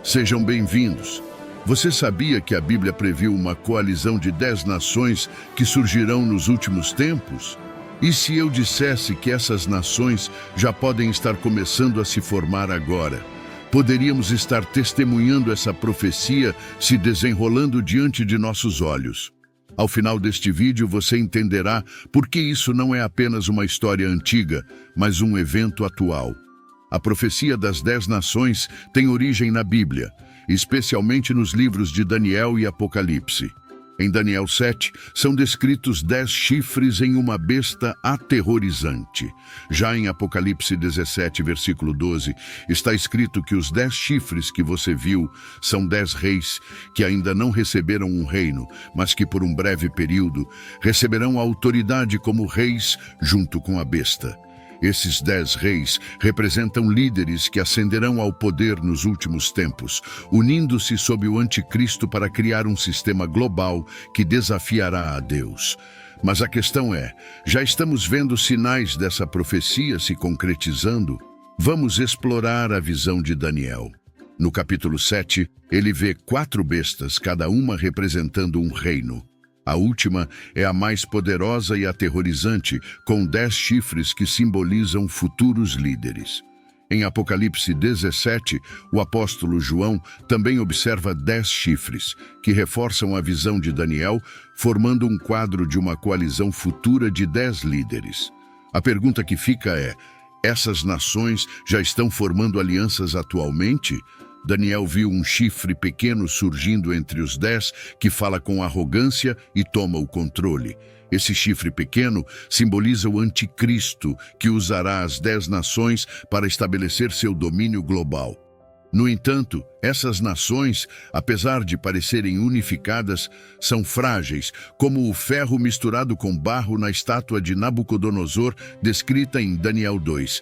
Sejam bem-vindos. Você sabia que a Bíblia previu uma coalizão de 10 nações que surgirão nos últimos tempos? E se eu dissesse que essas nações já podem estar começando a se formar agora? Poderíamos estar testemunhando essa profecia se desenrolando diante de nossos olhos. Ao final deste vídeo você entenderá por que isso não é apenas uma história antiga, mas um evento atual. A profecia das 10 nações tem origem na Bíblia, especialmente nos livros de Daniel e Apocalipse. Em Daniel 7, são descritos 10 chifres em uma besta aterrorizante. Já em Apocalipse 17, versículo 12, está escrito que os 10 chifres que você viu são 10 reis que ainda não receberam um reino, mas que por um breve período receberão a autoridade como reis junto com a besta. Esses 10 reis representam líderes que ascenderão ao poder nos últimos tempos, unindo-se sob o anticristo para criar um sistema global que desafiará a Deus. Mas a questão é, já estamos vendo sinais dessa profecia se concretizando? Vamos explorar a visão de Daniel. No capítulo 7, ele vê 4 bestas, cada uma representando um reino. A última é a mais poderosa e aterrorizante, com 10 chifres que simbolizam futuros líderes. Em Apocalipse 17, o apóstolo João também observa 10 chifres, que reforçam a visão de Daniel, formando um quadro de uma coalizão futura de 10 líderes. A pergunta que fica é, essas nações já estão formando alianças atualmente? Daniel viu um chifre pequeno surgindo entre os 10 que fala com arrogância e toma o controle. Esse chifre pequeno simboliza o anticristo, que usará as 10 nações para estabelecer seu domínio global. No entanto, essas nações, apesar de parecerem unificadas, são frágeis, como o ferro misturado com barro na estátua de Nabucodonosor, descrita em Daniel 2.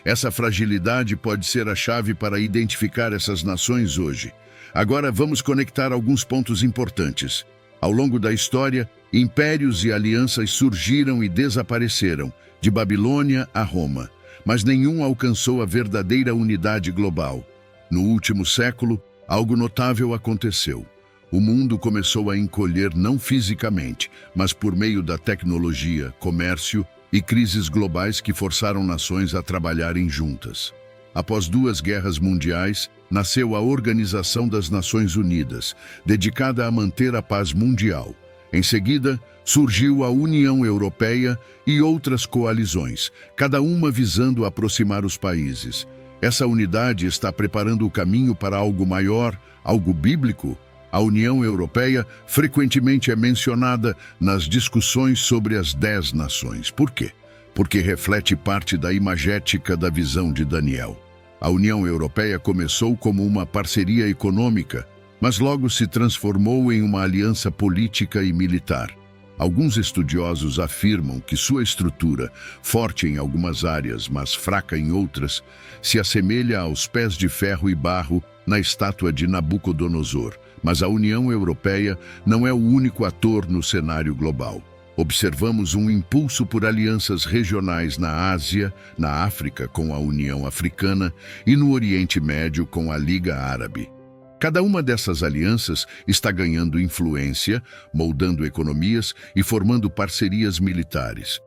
Essa fragilidade pode ser a chave para identificar essas nações hoje. Agora vamos conectar alguns pontos importantes. Ao longo da história, impérios e alianças surgiram e desapareceram, de Babilônia a Roma, mas nenhum alcançou a verdadeira unidade global. No último século, algo notável aconteceu. O mundo começou a encolher não fisicamente, mas por meio da tecnologia, comércio e crises globais que forçaram nações a trabalharem juntas. Após 2 guerras mundiais, nasceu a Organização das Nações Unidas, dedicada a manter a paz mundial. Em seguida, surgiu a União Europeia e outras coalizões, cada uma visando aproximar os países. Essa unidade está preparando o caminho para algo maior, algo bíblico. A União Europeia frequentemente é mencionada nas discussões sobre as 10 nações. Por quê? Porque reflete parte da imagética da visão de Daniel. A União Europeia começou como uma parceria econômica, mas logo se transformou em uma aliança política e militar. Alguns estudiosos afirmam que sua estrutura, forte em algumas áreas, mas fraca em outras, se assemelha aos pés de ferro e barro na estátua de Nabucodonosor. Mas a União Europeia não é o único ator no cenário global. Observamos um impulso por alianças regionais na Ásia, na África com a União Africana e no Oriente Médio com a Liga Árabe. Cada uma dessas alianças está ganhando influência, moldando economias e formando parcerias militares.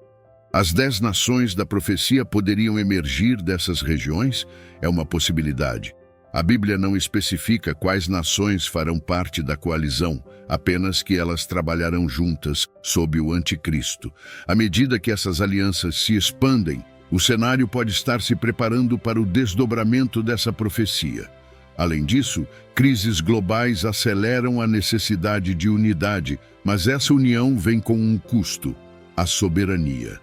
As 10 nações da profecia poderiam emergir dessas regiões? É uma possibilidade. A Bíblia não especifica quais nações farão parte da coalizão, apenas que elas trabalharão juntas sob o anticristo. À medida que essas alianças se expandem, o cenário pode estar se preparando para o desdobramento dessa profecia. Além disso, crises globais aceleram a necessidade de unidade, mas essa união vem com um custo: a soberania.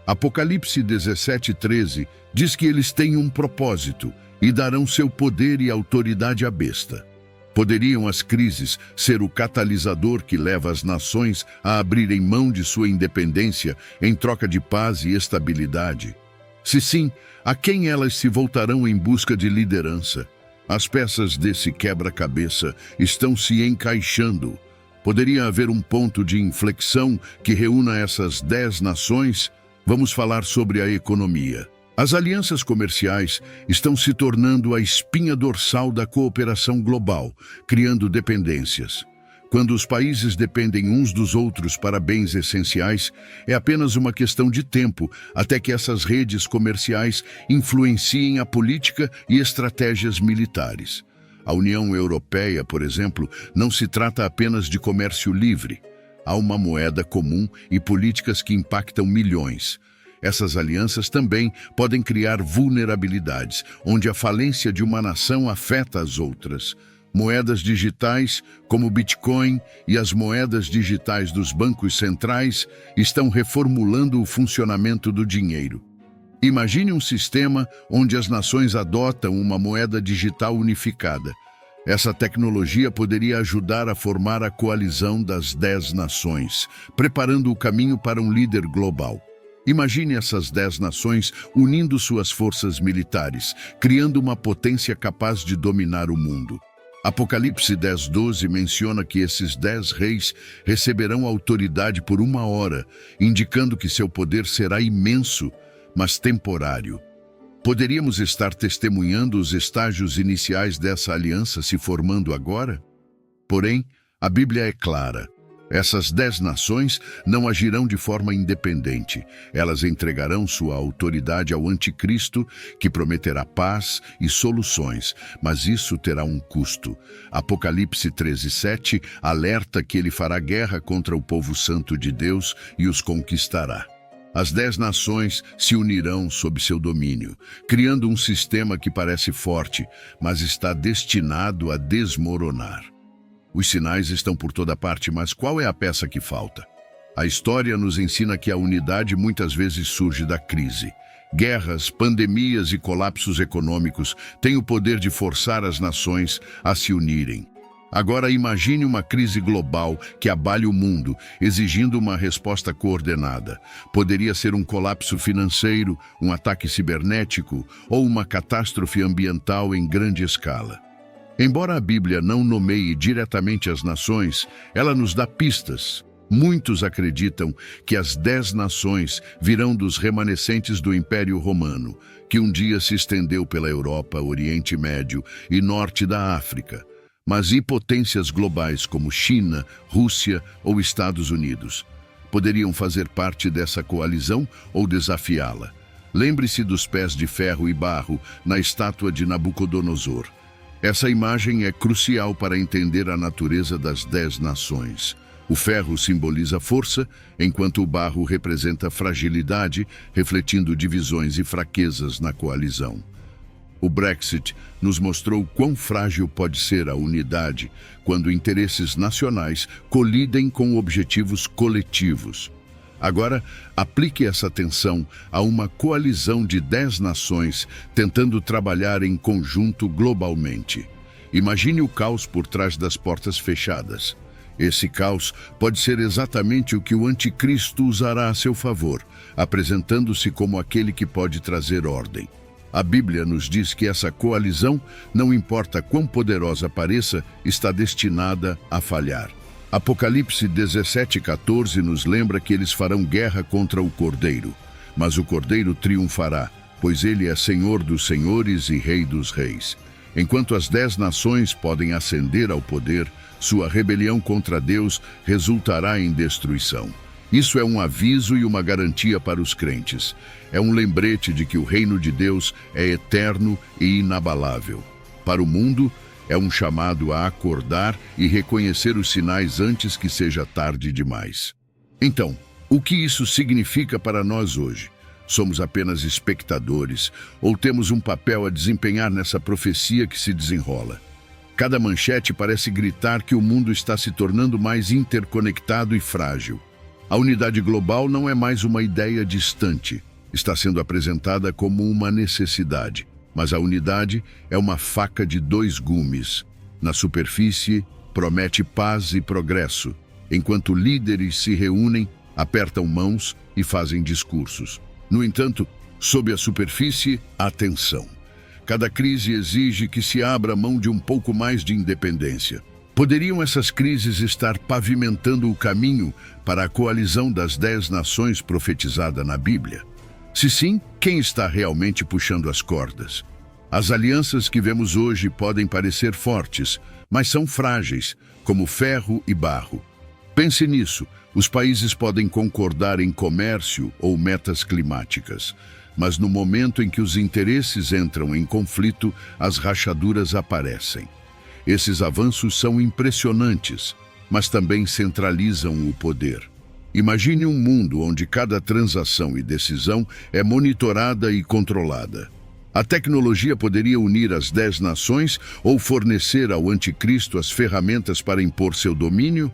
Apocalipse 17:13 diz que eles têm um propósito e darão seu poder e autoridade à besta. Poderiam as crises ser o catalisador que leva as nações a abrirem mão de sua independência em troca de paz e estabilidade? Se sim, a quem elas se voltarão em busca de liderança? As peças desse quebra-cabeça estão se encaixando. Poderia haver um ponto de inflexão que reúna essas 10 nações? Vamos falar sobre a economia. As alianças comerciais estão se tornando a espinha dorsal da cooperação global, criando dependências. Quando os países dependem uns dos outros para bens essenciais, é apenas uma questão de tempo até que essas redes comerciais influenciem a política e estratégias militares. A União Europeia, por exemplo, não se trata apenas de comércio livre. Há uma moeda comum e políticas que impactam milhões. Essas alianças também podem criar vulnerabilidades, onde a falência de uma nação afeta as outras. Moedas digitais, como o Bitcoin e as moedas digitais dos bancos centrais, estão reformulando o funcionamento do dinheiro. Imagine um sistema onde as nações adotam uma moeda digital unificada. Essa tecnologia poderia ajudar a formar a coalizão das 10 nações, preparando o caminho para um líder global. Imagine essas 10 nações unindo suas forças militares, criando uma potência capaz de dominar o mundo. Apocalipse 10:12 menciona que esses 10 reis receberão autoridade por 1 hora, indicando que seu poder será imenso, mas temporário. Poderíamos estar testemunhando os estágios iniciais dessa aliança se formando agora? Porém, a Bíblia é clara. Essas 10 nações não agirão de forma independente. Elas entregarão sua autoridade ao anticristo, que prometerá paz e soluções, mas isso terá um custo. Apocalipse 13:7 alerta que ele fará guerra contra o povo santo de Deus e os conquistará. As 10 nações se unirão sob seu domínio, criando um sistema que parece forte, mas está destinado a desmoronar. Os sinais estão por toda parte, mas qual é a peça que falta? A história nos ensina que a unidade muitas vezes surge da crise. Guerras, pandemias e colapsos econômicos têm o poder de forçar as nações a se unirem. Agora imagine uma crise global que abale o mundo, exigindo uma resposta coordenada. Poderia ser um colapso financeiro, um ataque cibernético ou uma catástrofe ambiental em grande escala. Embora a Bíblia não nomeie diretamente as nações, ela nos dá pistas. Muitos acreditam que as 10 nações virão dos remanescentes do Império Romano, que um dia se estendeu pela Europa, Oriente Médio e norte da África. Mas e potências globais como China, Rússia ou Estados Unidos? Poderiam fazer parte dessa coalizão ou desafiá-la? Lembre-se dos pés de ferro e barro na estátua de Nabucodonosor. Essa imagem é crucial para entender a natureza das 10 nações. O ferro simboliza força, enquanto o barro representa fragilidade, refletindo divisões e fraquezas na coalizão. O Brexit nos mostrou quão frágil pode ser a unidade quando interesses nacionais colidem com objetivos coletivos. Agora, aplique essa tensão a uma coalizão de 10 nações tentando trabalhar em conjunto globalmente. Imagine o caos por trás das portas fechadas. Esse caos pode ser exatamente o que o anticristo usará a seu favor, apresentando-se como aquele que pode trazer ordem. A Bíblia nos diz que essa coalizão, não importa quão poderosa pareça, está destinada a falhar. Apocalipse 17:14 nos lembra que eles farão guerra contra o Cordeiro, mas o Cordeiro triunfará, pois ele é Senhor dos senhores e Rei dos reis. Enquanto as 10 nações podem ascender ao poder, sua rebelião contra Deus resultará em destruição. Isso é um aviso e uma garantia para os crentes. É um lembrete de que o reino de Deus é eterno e inabalável. Para o mundo, é um chamado a acordar e reconhecer os sinais antes que seja tarde demais. Então, o que isso significa para nós hoje? Somos apenas espectadores ou temos um papel a desempenhar nessa profecia que se desenrola? Cada manchete parece gritar que o mundo está se tornando mais interconectado e frágil. A unidade global não é mais uma ideia distante. Está sendo apresentada como uma necessidade. Mas a unidade é uma faca de 2 gumes. Na superfície, promete paz e progresso, enquanto líderes se reúnem, apertam mãos e fazem discursos. No entanto, sob a superfície, há tensão. Cada crise exige que se abra mão de um pouco mais de independência. Poderiam essas crises estar pavimentando o caminho para a coalizão das 10 nações profetizada na Bíblia? Se sim, quem está realmente puxando as cordas? As alianças que vemos hoje podem parecer fortes, mas são frágeis, como ferro e barro. Pense nisso, os países podem concordar em comércio ou metas climáticas, mas no momento em que os interesses entram em conflito, as rachaduras aparecem. Esses avanços são impressionantes, mas também centralizam o poder. Imagine um mundo onde cada transação e decisão é monitorada e controlada. A tecnologia poderia unir as 10 nações ou fornecer ao anticristo as ferramentas para impor seu domínio?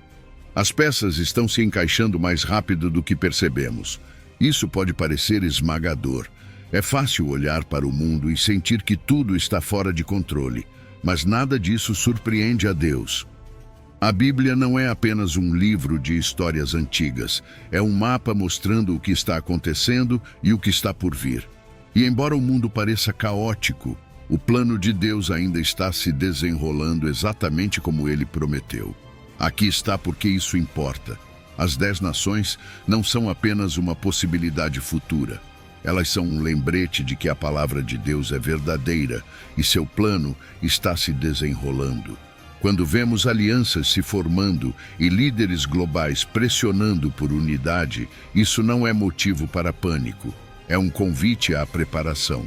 As peças estão se encaixando mais rápido do que percebemos. Isso pode parecer esmagador. É fácil olhar para o mundo e sentir que tudo está fora de controle, mas nada disso surpreende a Deus. A Bíblia não é apenas um livro de histórias antigas, é um mapa mostrando o que está acontecendo e o que está por vir. E embora o mundo pareça caótico, o plano de Deus ainda está se desenrolando exatamente como ele prometeu. Aqui está porque isso importa. As 10 nações não são apenas uma possibilidade futura. Elas são um lembrete de que a palavra de Deus é verdadeira e seu plano está se desenrolando. Quando vemos alianças se formando e líderes globais pressionando por unidade, isso não é motivo para pânico, é um convite à preparação.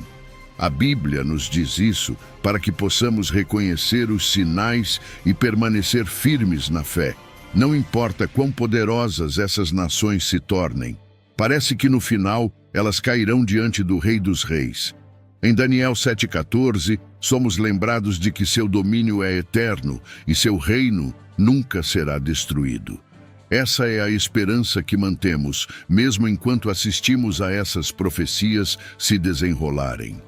A Bíblia nos diz isso para que possamos reconhecer os sinais e permanecer firmes na fé. Não importa quão poderosas essas nações se tornem, parece que no final elas cairão diante do Rei dos Reis. Em Daniel 7,14, somos lembrados de que seu domínio é eterno e seu reino nunca será destruído. Essa é a esperança que mantemos, mesmo enquanto assistimos a essas profecias se desenrolarem.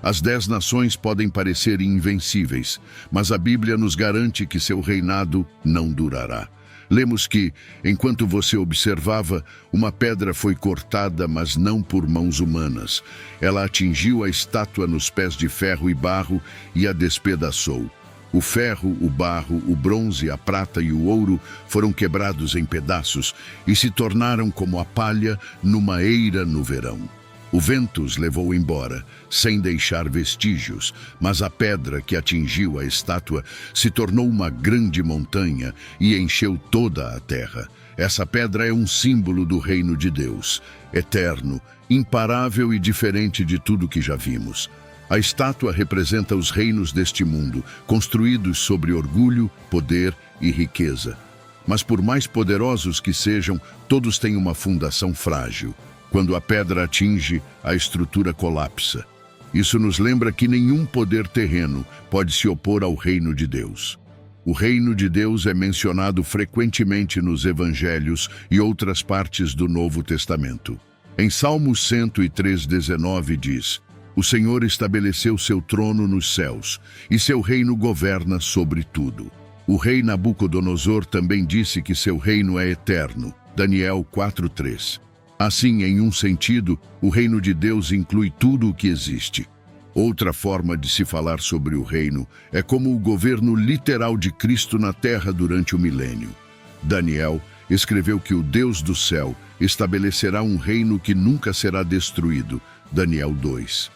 As 10 nações podem parecer invencíveis, mas a Bíblia nos garante que seu reinado não durará. Lemos que, enquanto você observava, uma pedra foi cortada, mas não por mãos humanas. Ela atingiu a estátua nos pés de ferro e barro e a despedaçou. O ferro, o barro, o bronze, a prata e o ouro foram quebrados em pedaços e se tornaram como a palha numa eira no verão. O vento os levou embora, sem deixar vestígios, mas a pedra que atingiu a estátua se tornou uma grande montanha e encheu toda a terra. Essa pedra é um símbolo do reino de Deus, eterno, imparável e diferente de tudo que já vimos. A estátua representa os reinos deste mundo, construídos sobre orgulho, poder e riqueza. Mas por mais poderosos que sejam, todos têm uma fundação frágil. Quando a pedra atinge, a estrutura colapsa. Isso nos lembra que nenhum poder terreno pode se opor ao reino de Deus. O reino de Deus é mencionado frequentemente nos Evangelhos e outras partes do Novo Testamento. Em Salmos 103:19 diz: "O Senhor estabeleceu seu trono nos céus, e seu reino governa sobre tudo." O rei Nabucodonosor também disse que seu reino é eterno. Daniel 4:3. Assim, em um sentido, o reino de Deus inclui tudo o que existe. Outra forma de se falar sobre o reino é como o governo literal de Cristo na terra durante o milênio. Daniel escreveu que o Deus do céu estabelecerá um reino que nunca será destruído. Daniel 2.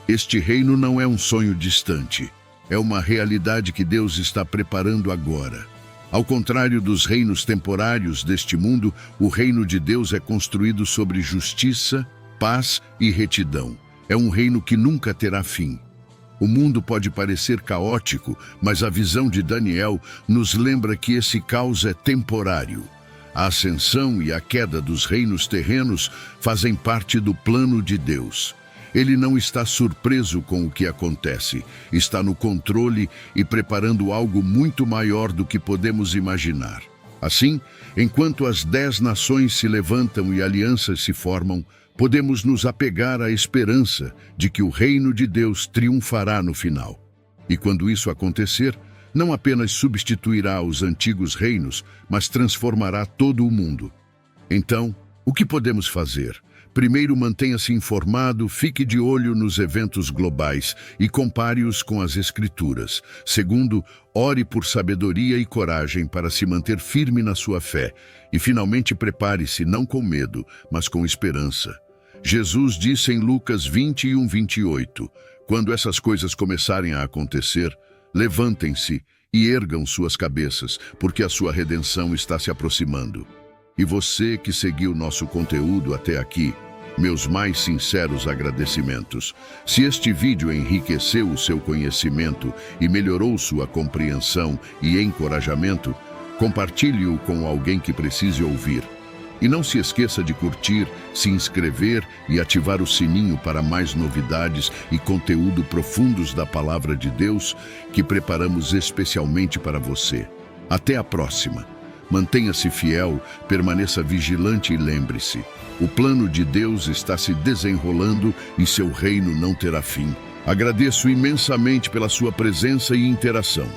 Este reino não é um sonho distante, é uma realidade que Deus está preparando agora. Ao contrário dos reinos temporários deste mundo, o reino de Deus é construído sobre justiça, paz e retidão. É um reino que nunca terá fim. O mundo pode parecer caótico, mas a visão de Daniel nos lembra que esse caos é temporário. A ascensão e a queda dos reinos terrenos fazem parte do plano de Deus. Ele não está surpreso com o que acontece, está no controle e preparando algo muito maior do que podemos imaginar. Assim, enquanto as 10 nações se levantam e alianças se formam, podemos nos apegar à esperança de que o reino de Deus triunfará no final. E quando isso acontecer, não apenas substituirá os antigos reinos, mas transformará todo o mundo. Então, o que podemos fazer? Primeiro, mantenha-se informado, fique de olho nos eventos globais e compare-os com as Escrituras. Segundo, ore por sabedoria e coragem para se manter firme na sua fé. E, finalmente, prepare-se não com medo, mas com esperança. Jesus disse em Lucas 21:28, quando essas coisas começarem a acontecer, levantem-se e ergam suas cabeças, porque a sua redenção está se aproximando. E você que seguiu nosso conteúdo até aqui, meus mais sinceros agradecimentos. Se este vídeo enriqueceu o seu conhecimento e melhorou sua compreensão e encorajamento, compartilhe-o com alguém que precise ouvir. E não se esqueça de curtir, se inscrever e ativar o sininho para mais novidades e conteúdo profundos da Palavra de Deus que preparamos especialmente para você. Até a próxima. Mantenha-se fiel, permaneça vigilante e lembre-se, o plano de Deus está se desenrolando e seu reino não terá fim. Agradeço imensamente pela sua presença e interação.